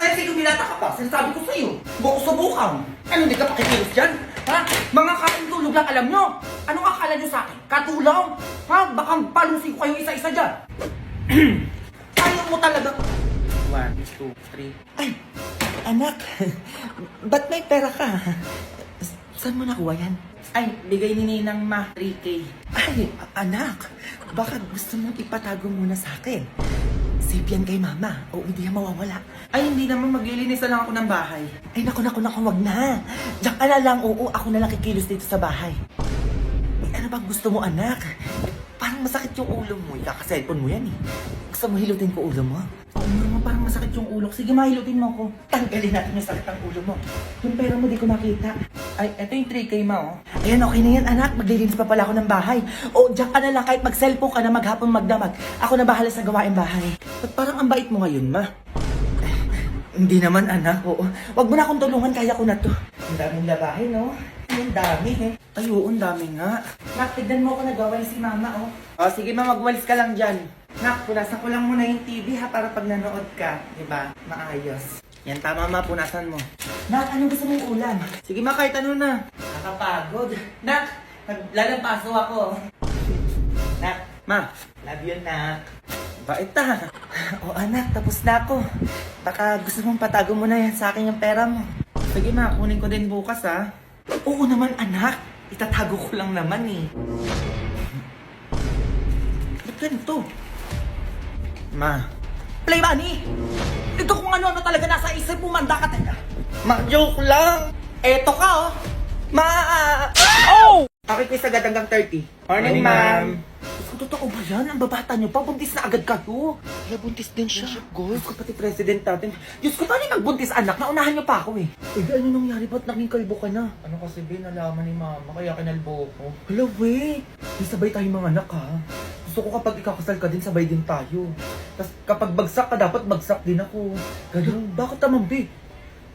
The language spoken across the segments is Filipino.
Sexy, lumilata ka pa. Sinasabi ko sa'yo. Buko subukan. Ano, hindi ka pakikilos dyan? Ha? Mga kain tulog lang alam nyo. Anong akala nyo sa akin? Katulong? Ha? Baka palusin ko kayo isa-isa dyan. Ayaw mo talaga. 1, 2, 3. Ay, anak, ba't may pera ka? Saan mo nakuha yan? Ay, bigay ni Ninang Ma, 3K. Ay, anak, baka gusto mong ipatago muna sa akin. Save yan kay mama, o hindi yan mawawala. Ay, hindi naman maglilinis na lang ako ng bahay. Ay, naku, wag na. Diyan ka na lang, oo, ako na lang kikilos dito sa bahay. Ay, ano bang gusto mo, anak? Parang masakit yung ulo mo, ikaka-cellphone mo yan eh. Gusto mo hilutin ko ulo mo? Oo naman, parang masakit yung ulo. Sige, mahilutin mo ako. Tanggalin natin yung sakit ng ulo mo. Yung pera mo, di ko makita. Ay, eto yung 3K ma, oh. Ayan, okay na yan, anak. Maglilinis pa pala ako ng bahay. O, diyan ka na lang. Kahit mag-cellphone ka na, maghapon magdamag. Ako na bahala sa gawain bahay. Ba't parang ang bait mo ngayon, ma? Hindi naman, anak. Oo. Wag mo na akong tulungan. Kaya ko na to. Ang daming labahin, no? Ang dami, eh. Ay, oo, ang dami nga. Nak, tignan mo ako nagawain si mama, oh. Oh, sige ma, magwalis ka lang dyan. Nak, punasan ko lang muna yung TV, ha, para pag nanood ka. Diba? Maayos. Yan, tama ma, punasan mo. Nak, anong gusto mong ulam? Sige ma, kahit ano na. Nakapagod. Nak, lalampaso ako. Nak, ma, love you, nak. Bait ha. O, anak, tapos na ako. Baka gusto mong patago mo na yan sa akin yung pera mo. Sige ma, kunin ko din bukas, ha. Oo naman, anak. Itatago ko lang naman eh. Ba't ganito? Ma, Play money! Ito kung ano-ano talaga nasa isip mo, manda ka talaga. ma, joke lang. Eto ka, oh. Oh! Pakikis agad hanggang 30. Morning, ma'am. Kung totoo ba yan? Ang babata niyo pa, buntis na agad kayo. Kaya buntis din siya. Diyos ko, pati president natin. Diyos ko, paano yung nagbuntis anak? Naunahan niyo pa ako eh. Eh, ano nangyari? Ba't naging kalbo ka na? Ano kasi, Ben, nalaman ni mama, kaya kinalbo ko. Hala, wait. May sabay tayong mga anak ha. Gusto ko kapag ikakasal ka din, sabay din tayo. Tapos kapag bagsak ka, dapat bagsak din ako. Ganun. Bakit naman, be?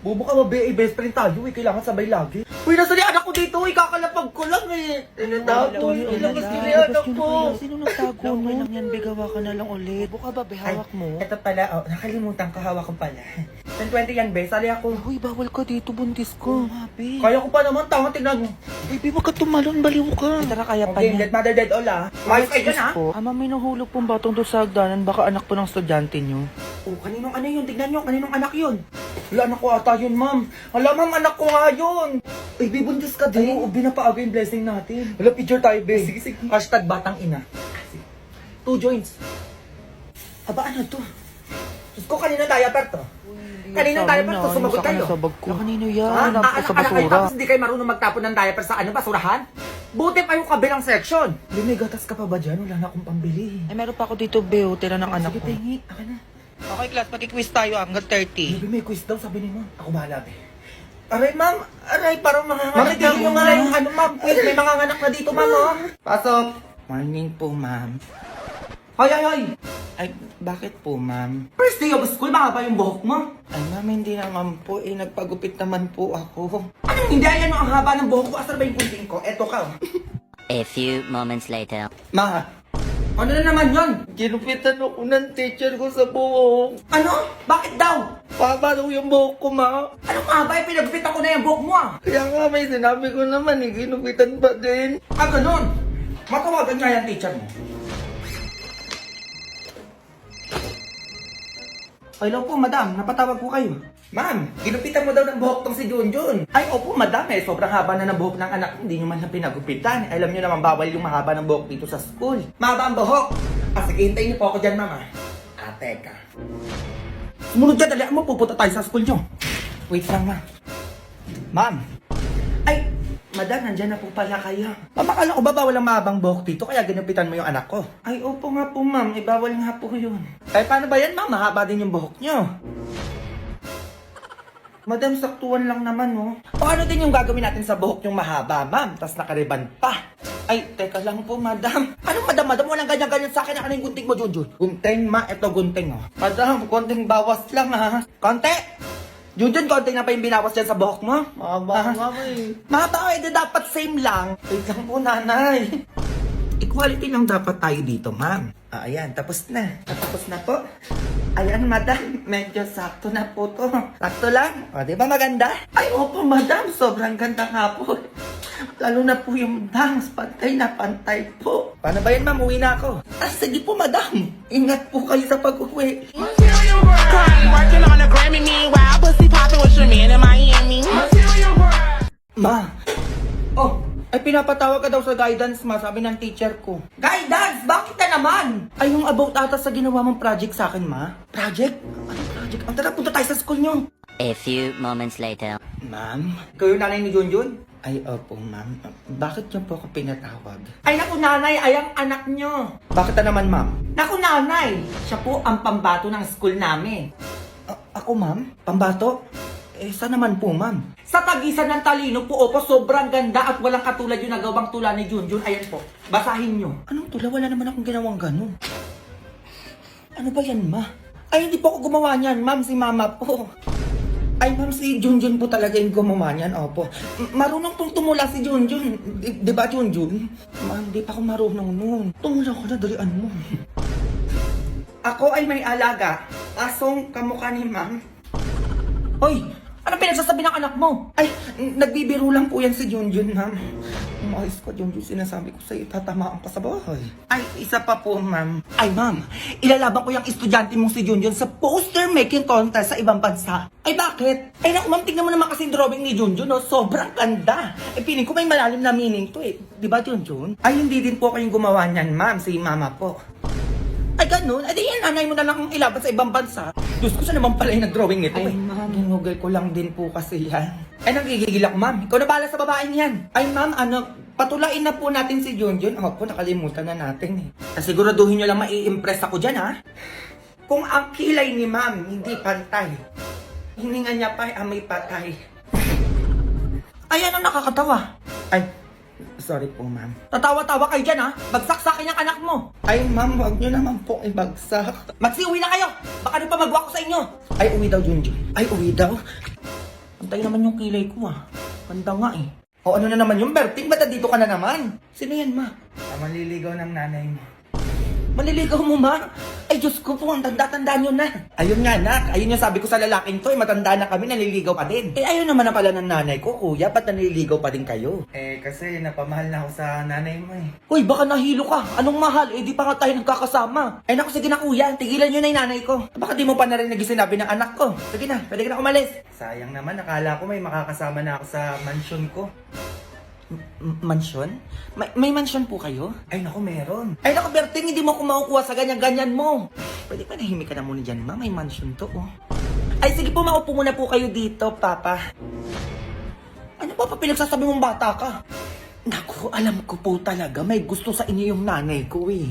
Bobo ka ba, be? Eh, best friend tayo eh. Kailangan sabay lagi. Uy, nasa ni anak ko dito eh. Kakalapag ko lang eh. Tinatago eh. Ilabas nila yung anak ko. Sino nagtago mo? Lang yan, bigawa ka na lang ulit. Buka ba, behawak mo? Ito pala, oh, nakalimutan ko, hawak ko pala. 10-20 yan, be. Sali ako. Uy, bawal ka dito, buntis ko. Happy. Kaya ko pa naman, tama, tingnan mo. Baby, wag ka tumalon, baliw ka. Tara, kaya pa Okay, niya. dead mother, dead all, ah. Mayos kayo dyan, ah. Po, ama, may nahulog pong batong doon sa hagdanan. Baka anak po ng estudyante nyo. Oh, kaninong ano yun? Tignan nyo, kaninong anak yun? Wala, anak ko ata yun, ma'am. Wala, ma'am, anak ko nga yun. Ay, be, buntis ka Ay, din. oo, binapaaga yung blessing natin. Wala, picture tayo, be. Sige, sige. Hashtag batang ina. 2 joints. Aba, ano to? Diyos ko, kaninong diaper to? Kaninong diaper to? Sumagot kayo. Sa bag ko. Kanino yan? Ha? Hanap ko sa Anak kayo, basura. tapos hindi kayo marunong magtapon ng diaper sa ano, basurahan? Buti pa yung kabilang section. Be, may gatas ka pa ba dyan? Wala na akong pambili. Ay, meron pa ako dito, Beo. Tira ng anak Sige, ko. tingi. Akin na. Okay, class. Mag-quiz tayo hanggang 30. Baby, may quiz daw, sabi ni ma'am. Ako bahala, be. Aray, ma'am. Aray, parang Ma'am, manganganak tignan mo nga yung ano, ma'am. Quiz, may manganganak na dito, ma'am, oh. Pasok. Morning po, ma'am. Hoy, hoy, hoy. Ay, bakit po, ma'am? First day of school, mahaba yung buhok mo. Ay, ma'am, hindi naman po. Eh, nagpagupit naman po ako. Anong hindi? Ayan ang haba ng buhok ko. Asar ba yung kunting ko? Eto ka, oh. A few moments later. Ma, ano na naman yun? Ginupitan ako ng teacher ko sa buhok. Ano? Bakit daw? Papa daw yung buhok ko, ma. Anong haba? Pinagpitan ko na yung buhok mo, ah. Kaya nga may sinabi ko naman, eh, ginupitan pa din. Ah, ganun. Matawagan nga yung teacher mo. Hello po, madam. Napatawag po kayo. Ma'am, ginupitan mo daw ng buhok tong si Junjun. Ay, opo, madam. Eh, sobrang haba na ng buhok ng anak ko. Hindi nyo man lang pinagupitan. Alam nyo naman, bawal yung mahaba ng buhok dito sa school. Mahaba ang buhok. Ah, sige, hintayin niyo po ako dyan, mama. Ah, teka. Sumunod dyan, dali mo. Pupunta tayo sa school nyo. Wait lang, ma. Ma'am. Ay, madam, nandyan na po pala kayo. Ma'am, akala ko ba bawal ang mahabang buhok dito, kaya ginupitan mo yung anak ko? Ay, opo nga po, ma'am. Bawal nga po yun. Ay, paano ba yan, ma'am? Mahaba din yung buhok nyo. Madam, saktuan lang naman, no? O ano din yung gagawin natin sa buhok yung mahaba, ma'am? Tapos nakariban pa. Ay, teka lang po, madam. Anong madam, madam? Walang ganyan-ganyan sa akin. Ano yung gunting mo, Junjun? Gunting, ma. Ito, gunting, oh. Madam, konting bawas lang, ha? Konti! Junjun, konting na pa yung binawas dyan sa buhok mo? Mahaba nga, eh. Mahaba, edi dapat same lang. Wait lang po, nanay. Equality lang dapat tayo dito, ma'am. Ah, ayan, tapos na. Tapos na po. Ayan, madam. Medyo sakto na po to. Sakto lang. O, di ba maganda? Ay, opo, madam. Sobrang ganda nga po. Lalo na po yung bangs. Pantay na pantay po. Paano ba yan, ma'am? Uwi na ako. Sige po, madam. Ingat po kayo sa pag-uwi. Working on a Grammy, meanwhile, pussy popping with your man in Miami. Ma. Oh, ay pinapatawag ka daw sa guidance, ma. Sabi ng teacher ko. Guidance? Bakit na naman? Ay, yung about ata sa ginawa mong project sa akin, ma. Project? Anong project? Ang tara, punta tayo sa school nyo. A few moments later. Ma'am? Ikaw yung nanay ni Junjun? Ay, opo, ma'am. Bakit niyo po ako pinatawag? Ay, naku, nanay! Ay, ang anak niyo! Bakit na naman, ma'am? Naku, nanay! Siya po ang pambato ng school namin. Ako, ma'am? Pambato? Saan naman po, ma'am? Sa tagisan ng talino po, opo, sobrang ganda at walang katulad yung nagawang tula ni Junjun. Ayan po, basahin nyo. Anong tula? Wala naman akong ginawang gano'n. Ano ba yan, ma? Ay, hindi po ako gumawa niyan, ma'am. Si mama po. Ay, ma'am, si Junjun po talaga yung gumawa niyan, opo. Marunong pong tumula si Junjun. Di ba, Junjun? Ma'am, di pa ako marunong noon. Tumula ko na, dalian mo. Ako ay may alaga. Asong kamukha ni ma'am. Hoy! Ano pinagsasabi ng anak mo? Ay, nagbibiro lang po yan si Junjun, ma'am. Umayos ka, Junjun. Sinasabi ko sa'yo, tatamaan pa sa bahay. Ay, isa pa po, ma'am. Ay, ma'am, ilalaban ko yung estudyante mong si Junjun sa poster making contest sa ibang bansa. Ay, bakit? Ay, naku, ma'am, tingnan mo naman kasi yung drawing ni Junjun, no? Sobrang ganda. Eh, piling ko may malalim na meaning to, eh. Di ba, Junjun? Ay, hindi din po kayong gumawa niyan, ma'am. Si mama po. Ay, ganun? Ay, di yan, nanay mo na lang ang ilaban sa ibang bansa. Diyos ko, saan naman pala yung nag-drawing nito, eh? Ay, ma'am, hinugay ko lang din po kasi yan. Ay, nagigigil ako, ma'am. Ikaw na bahala sa babaeng yan. Ay, ma'am, patulain na po natin si Junjun. Ako po, nakalimutan na natin, eh. Siguraduhin nyo lang mai-impress ako dyan, ha? Kung ang kilay ni ma'am hindi pantay, hininga niya pa ay may patay. Ay, ano nakakatawa? Ay, sorry po, ma'am. Tatawa-tawa kayo dyan, ha? Bagsak sa akin ang anak mo. Ay, ma'am, wag nyo naman po ibagsak. Magsiuwi na kayo! Baka ano pa magawa ko sa inyo? Ay, uwi daw, Junjun. Ay, uwi daw? Pantay naman yung kilay ko, ah. Ganda nga, eh. O, ano na naman yung Berting? Ba't dito ka na naman? Sino yan, ma? Maliligaw ng nanay mo. Maliligaw mo, ma? Ay, Diyos ko po, ang tanda-tanda nyo na. Ayun nga, nak. Ayun yung sabi ko sa lalaking to, eh, matanda na kami, naliligaw pa din. Eh, ayun naman na pala ng nanay ko, kuya. Ba't naliligaw pa din kayo? Eh, kasi napamahal na ako sa nanay mo, eh. Uy, baka nahilo ka. Anong mahal? Eh, di pa nga tayo nagkakasama. Ay, naku, sige na, kuya. Tigilan nyo na yung nanay ko. Baka di mo pa narinig yung sinabi ng anak ko. Sige na, pwede ka na umalis. Sayang naman, nakala ko may makakasama na ako sa mansion ko. Mansyon? May mansyon po kayo? Ay, naku, meron. Ay, naku, Berting, hindi mo ako makukuha sa ganyan-ganyan mo. Pwede pa nahimik ka na muna dyan, ma. May mansyon to, oh. Ay, sige po, maupo muna po kayo dito, papa. Ano pa pinagsasabi mong bata ka? Naku, alam ko po talaga, may gusto sa inyo yung nanay ko, eh.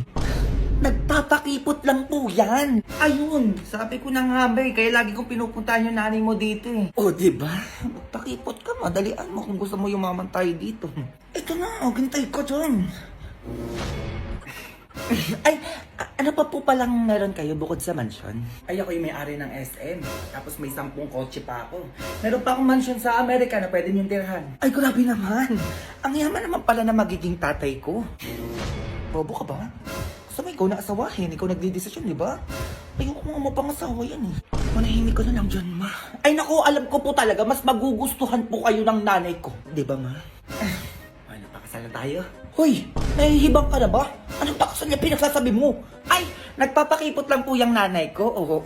Nagpapakipot lang po yan. Ayun, sabi ko na nga ba eh, kaya lagi kong pinupuntahan yung nanay mo dito eh. O, diba? Magpakipot ka, madalian mo kung gusto mo yumaman tayo dito. Ito na, gantay ko dyan. Ay, ano pa po palang meron kayo bukod sa mansyon? Ay, ako yung may-ari ng SM. Tapos may 10 kotse pa ako. Meron pa akong mansyon sa Amerika na pwede niyong tirhan. Ay, grabe naman. Ang yaman naman pala na magiging tatay ko. Bobo ka ba? Gusto mo ikaw na asawahin, ikaw nagdidesisyon, di ba? Ayoko nga mapangasawa yan eh. Manahimik ka na lang dyan, ma. Ay naku, alam ko po talaga, mas magugustuhan po kayo ng nanay ko. Di ba, ma? Ano, pakasal na tayo? Hoy, nahihibang ka na ba? Anong pakasal niya pinagsasabi mo? Ay, nagpapakipot lang po yung nanay ko. Oo.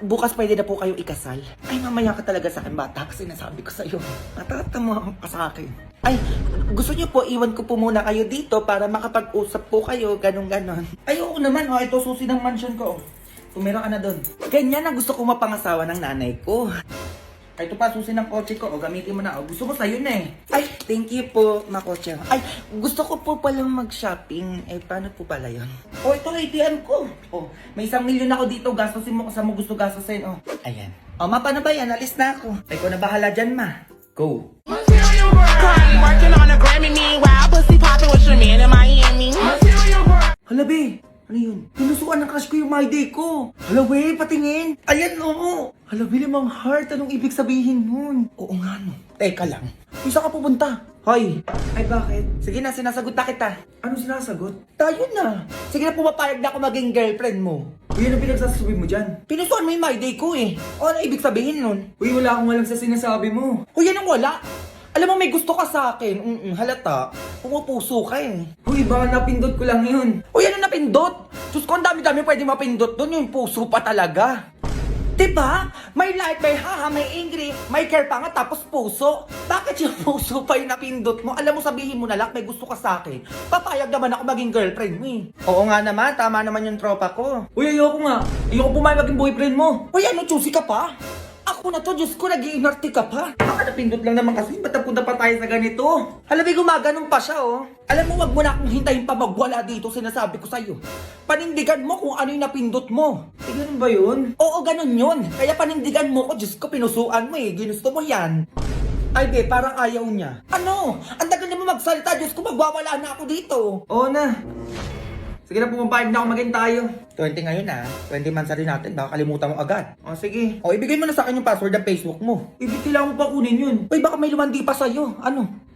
Bukas pwede na po kayo ikasal. Ay, mamaya ka talaga sa akin, bata, kasi nasabi ko sa'yo. Natatama ka sa akin. Ay, gusto niyo po, iwan ko po muna kayo dito para makapag-usap po kayo, ganun-ganon. Ay, oo naman, oh, ito susi ng mansion ko. Tumira ka na doon. Ganyan ang gusto ko mapangasawa ng nanay ko. Ay, ito pa, susi ng kotse ko. O, gamitin mo na. O, gusto ko sa'yo na eh. Ay, thank you po, makotse. Ay, gusto ko po palang mag-shopping. Eh, paano po pala yun? O, ito, ATM ko. O, may 1 milyon ako dito. Gastusin mo kung saan mo gusto gastusin. O, ayan. O, ma, paano ba yan? Alis na ako. Ay, ko na bahala dyan, ma. Go. Working on a Grammy, meanwhile, pussy popping with your man in Miami. Hala, be. Ano yun? Pinusuan ng crush ko yung my day ko. Hala, we, patingin. Ayan, oo. Hala, Billy, mang heart. Anong ibig sabihin nun? Oo nga, no. Teka lang. Kung saan ka pupunta? Hoy. Ay, bakit? Sige na, sinasagot na kita. Ano sinasagot? Tayo na. Sige na, pumapayag na ako maging girlfriend mo. Uy, ano pinagsasabi mo dyan? Pinusuan mo yung my day ko eh. O ano ibig sabihin nun? Uy, wala akong alam sa sinasabi mo. Uy, yan ang wala. Alam mo may gusto ka sa akin. Halata. Pumupuso ka eh. Uy, baka napindot ko lang yun. Uy, ano napindot? Diyos ko, ang dami-dami pwede mapindot doon. Yung puso pa talaga. Diba? May light, may haha, may angry, may care pa nga, tapos puso. Bakit yung puso pa yung napindot mo? Alam mo, sabihin mo na lang, may gusto ka sa akin. Papayag naman ako maging girlfriend mo eh. Oo nga naman, tama naman yung tropa ko. Uy, ayoko nga. Ayoko pumayag maging boyfriend mo. Uy, ano, choosy ka pa? Ako na to, Diyos ko, nag-iinarte ka pa. Baka napindot lang naman kasi, ba't napunta pa tayo sa ganito? Halabi, gumaganon pa siya, oh. Alam mo, wag mo na akong hintayin pa magwala dito, sinasabi ko sa'yo. Panindigan mo kung ano yung napindot mo. Eh, ganun ba yun? Oo, ganun yun. Kaya panindigan mo ko, Diyos ko, pinusuan mo eh. Ginusto mo yan. Ay, be, parang ayaw niya. Ano? Ang tagal na mo magsalita, Diyos ko, magwawala na ako dito. Oo na. Sige na, pumapayag na ako maging tayo. 20 ngayon ah. 20 months na rin natin, baka kalimutan mo agad. O, sige. O, ibigay mo na sa akin yung password ng Facebook mo. Ibig kailangan mo pa kunin yun. Uy, baka may lumandi pa sa'yo. Ano?